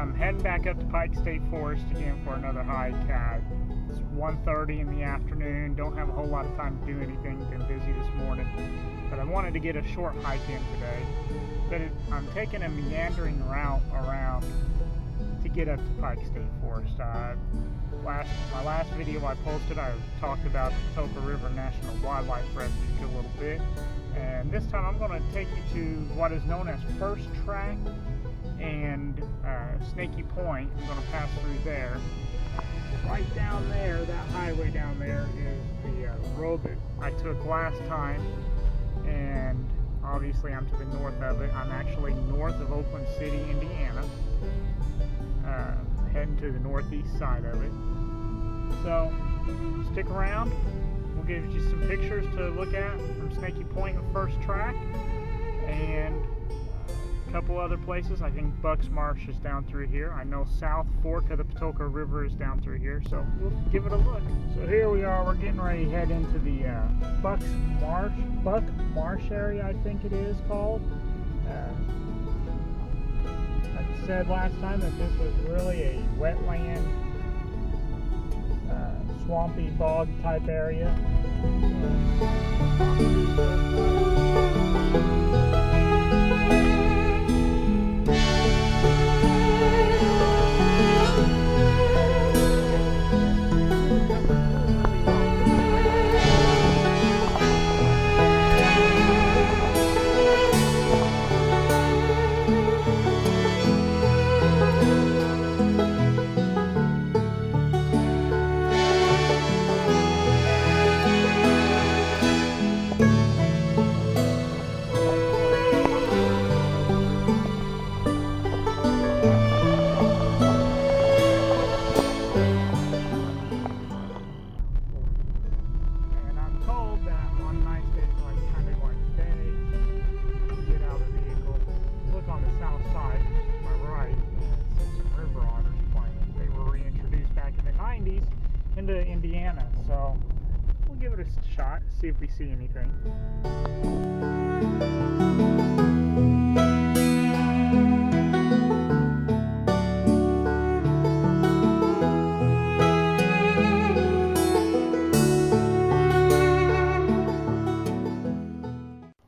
I'm heading back up to Pike State Forest again for another hike. It's 1:30 in the afternoon. Don't have a whole lot of time to do anything. Been busy this morning, but I wanted to get a short hike in today. But I'm taking a meandering route around to get up to Pike State Forest. My last video I posted, I talked about the Patoka River National Wildlife Refuge a little bit, and this time I'm going to take you to what is known as First Tract and Snakey Point. I'm going to pass through there. Right down there, that highway down there, is the road that I took last time, and obviously I'm to the north of it. I'm actually north of Oakland City, Indiana, heading to the northeast side of it. So stick around. We'll give you some pictures to look at from Snakey Point and First Tract, and a couple other places. I think Bucks Marsh is down through here. I know South Fork of the Patoka River is down through here, so we'll give it a look. So here we are. We're getting ready to head into the Buck Marsh area, I think it is called. I said last time that this was really a wetland, swampy bog type area. Into Indiana, so we'll give it a shot, see if we see anything.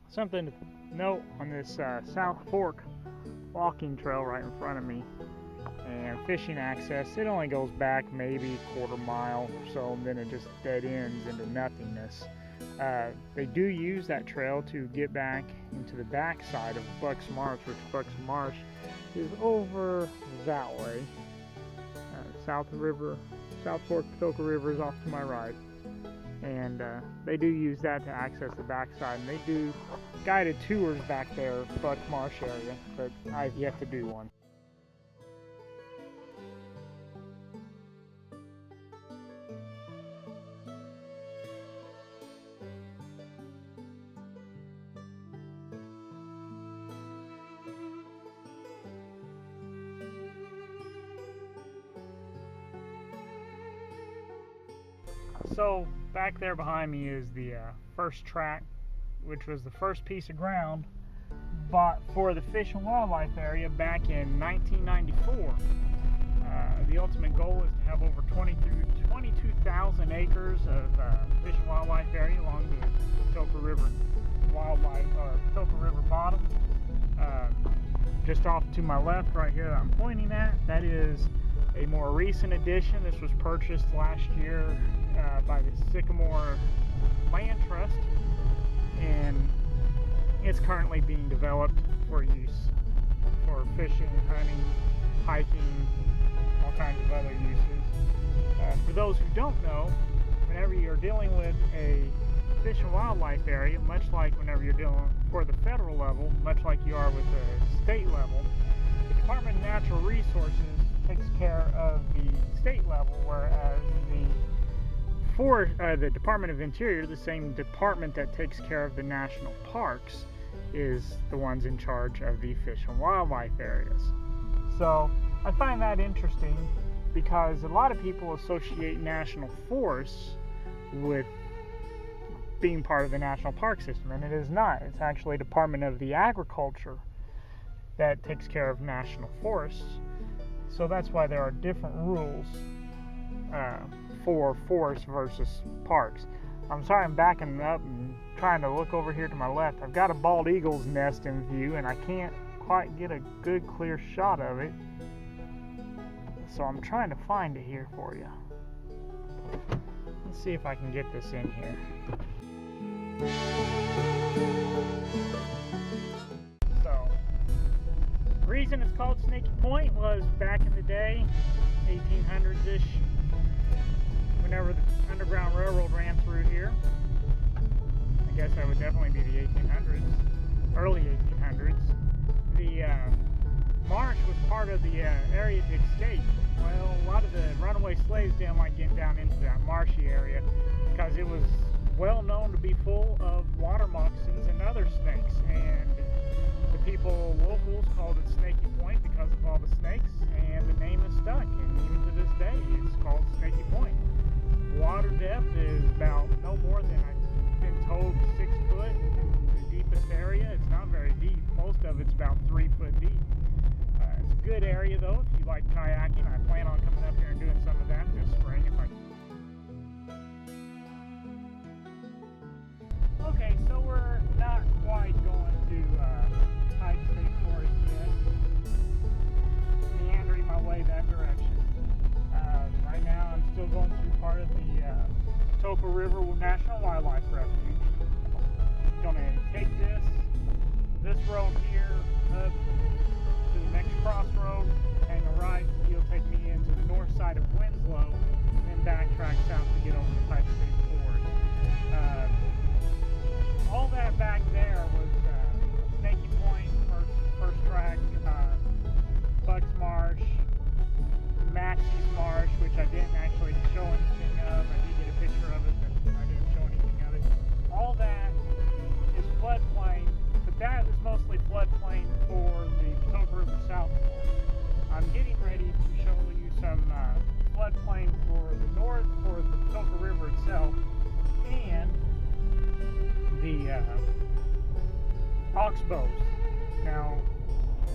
Something to note on this South Fork walking trail right in front of me, and fishing access, it only goes back maybe a quarter mile or so, and then it just dead ends into nothingness. They do use that trail to get back into the backside of Bucks Marsh, which Bucks Marsh is over that way. South Fork Patoka River is off to my right, and they do use that to access the backside, and they do guided tours back there of Bucks Marsh area, but I've yet to do one. So back there behind me is the First Tract, which was the first piece of ground bought for the Fish and Wildlife area back in 1994. The ultimate goal is to have over 22,000 acres of Fish and Wildlife area along the Patoka River Patoka River bottom. Just off to my left right here that I'm pointing at, that is a more recent addition. This was purchased last year by the Sycamore Land Trust, and it's currently being developed for use for fishing, hunting, hiking, all kinds of other uses. For those who don't know, whenever you're dealing with a Fish and Wildlife area, much like whenever you're dealing for the federal level, much like you are with the state level, the Department of Natural Resources takes care of the state level, whereas the Department of Interior, the same department that takes care of the national parks, is the ones in charge of the Fish and Wildlife areas. So I find that interesting because a lot of people associate national forests with being part of the national park system, and it is not. It's actually Department of the Agriculture that takes care of national forests. So that's why there are different rules for forests versus parks. I'm sorry I'm backing up and trying to look over here to my left. I've got a bald eagle's nest in view and I can't quite get a good clear shot of it. So I'm trying to find it here for you. Let's see if I can get this in here. So, the reason it's called Snakey Point was back in the day, 1800s-ish, whenever the Underground Railroad ran through here. I guess that would definitely be the 1800s, early 1800s. The Marsh was part of the area to escape. Well, a lot of the runaway slaves didn't like getting down into that marshy area because it was well known to be full of water moccasins and other snakes, and the people, locals, called it Snakey Point because of all the snakes, and the name is stuck, and even to this day it's called Snakey Point. Water depth is about no more than, I've been told, 6 foot in the deepest area. It's not very deep. Most of it's about 3 foot deep. It's a good area though if you like kayaking. I plan on coming up here and doing some of that this spring if I can. Okay, so we're not quite going to Pike State Forest yet. Meandering my way that direction. Right now I'm still going through part of the Patoka River National Wildlife Refuge. I'm going to take this road here up to the next crossroad, hang a right, you'll take me into the north side of Winslow, and then backtrack south to get over to Pike State Forest. All that back there was Snakey Point, first tract, Marsh, Maxey's Marsh, which I didn't actually show anything of. I did get a picture of it, but I didn't show anything of it. All that is floodplain, but that is mostly floodplain for the Patoka River South Fork. I'm getting ready to show you some floodplain for the north, for the Patoka River itself, and the Oxbows. Now,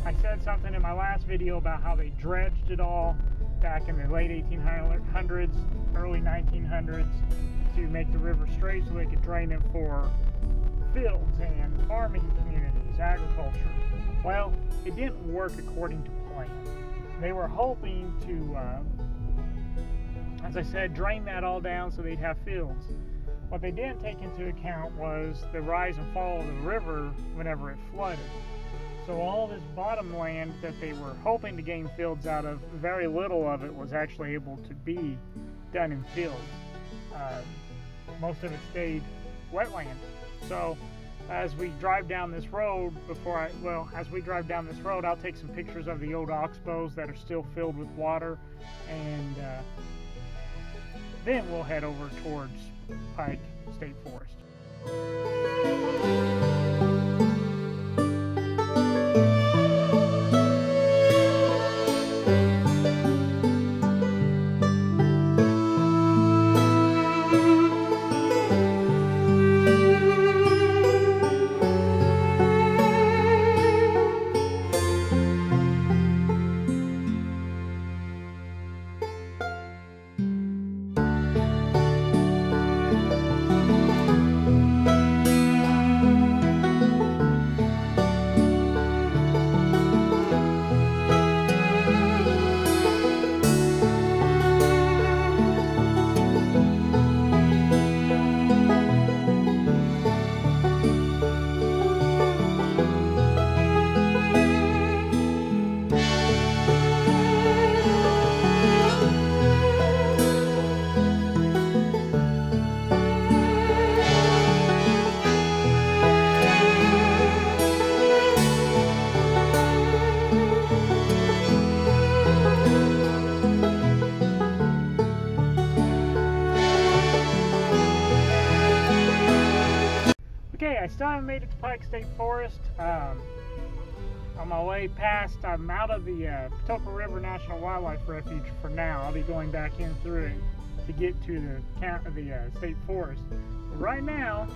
I said something in my last video about how they dredged it all back in the late 1800s, early 1900s to make the river straight so they could drain it for fields and farming communities, agriculture. Well, it didn't work according to plan. They were hoping to, as I said, drain that all down so they'd have fields. What they didn't take into account was the rise and fall of the river whenever it flooded. So all this bottom land that they were hoping to gain fields out of, very little of it was actually able to be done in fields. Most of it stayed wetland. So as we drive down this road, as we drive down this road, I'll take some pictures of the old Oxbows that are still filled with water, and then we'll head over towards Pike State Forest. I still haven't made it to Pike State Forest. On my way past, I'm out of the Patoka River National Wildlife Refuge for now. I'll be going back in through it to get to the state forest. But right now,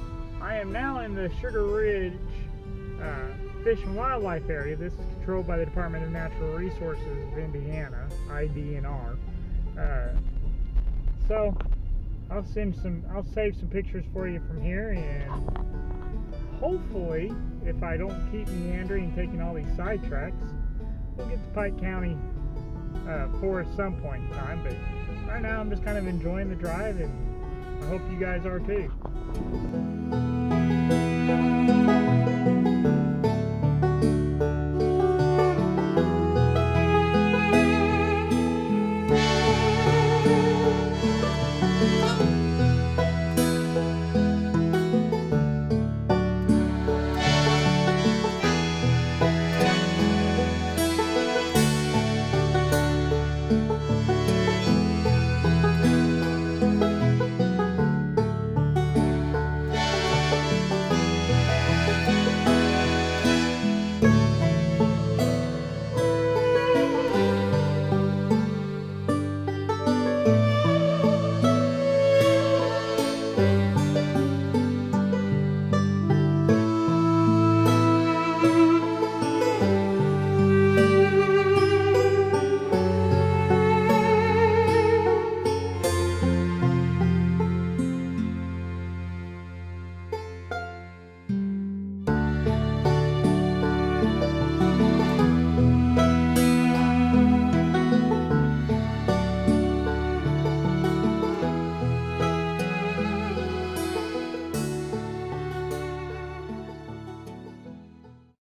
I am now in the Sugar Ridge Fish and Wildlife area. This is controlled by the Department of Natural Resources of Indiana, IDNR. So I'll save some pictures for you from here, and hopefully, if I don't keep meandering and taking all these sidetracks, we'll get to Pike County Forest some point in time. But right now, I'm just kind of enjoying the drive, and I hope you guys are too.